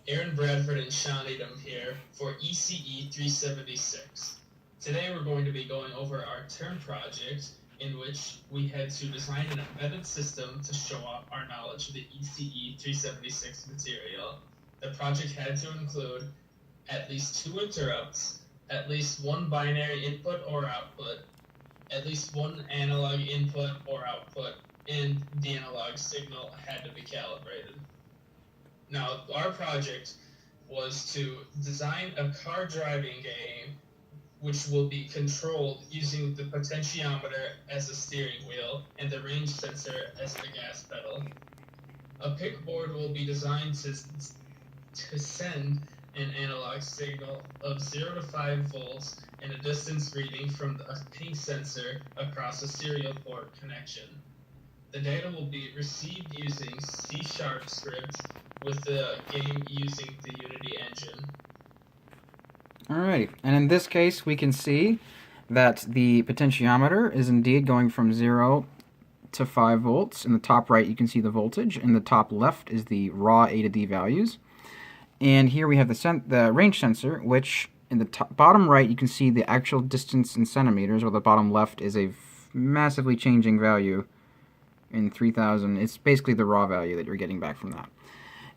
Aaron Bradford and Sean Edom here for ECE 376. Today we're going to be going over our term project in which we had to design an embedded system to show off our knowledge of the ECE 376 material. The project had to include at least 2 interrupts, at least 1 binary input or output, at least 1 analog input or output, and the analog signal had to be calibrated. Now, our project was to design a car driving game which will be controlled using the potentiometer as a steering wheel and the range sensor as the gas pedal. A PIC board will be designed to send an analog signal of 0 to 5 volts and a distance reading from a PIC sensor across a serial port connection. The data will be received using C# script with the game using the Unity engine. Alright, and in this case we can see that the potentiometer is indeed going from 0 to 5 volts. In the top right you can see the voltage, in the top left is the raw A to D values. And here we have the range sensor, which in the bottom right you can see the actual distance in centimeters, while the bottom left is a massively changing value in 3000. It's basically the raw value that you're getting back from that.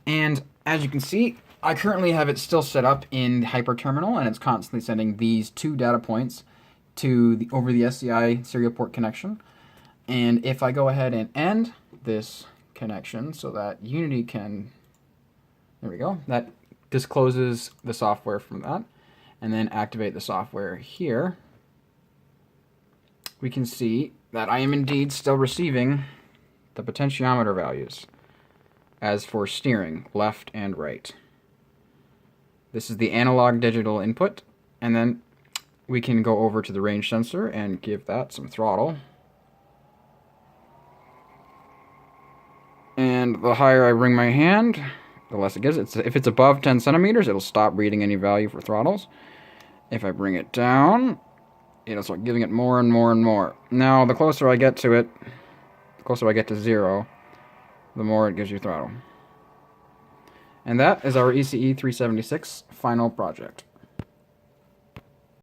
And as you can see, I currently have it still set up in HyperTerminal, and it's constantly sending these 2 data points to over the SCI serial port connection. And if I go ahead and end this connection so that Unity can, there we go, that discloses the software from that, and then activate the software here, we can see that I am indeed still receiving the potentiometer values as for steering, left and right. This is the analog digital input, and then we can go over to the range sensor and give that some throttle. And the higher I bring my hand, the less it gives. If it's above 10 centimeters, it'll stop reading any value for throttles. If I bring it down, it'll start giving it more and more and more. Now, the closer I get to it, the closer I get to 0, the more it gives you throttle. And that is our ECE 376 final project.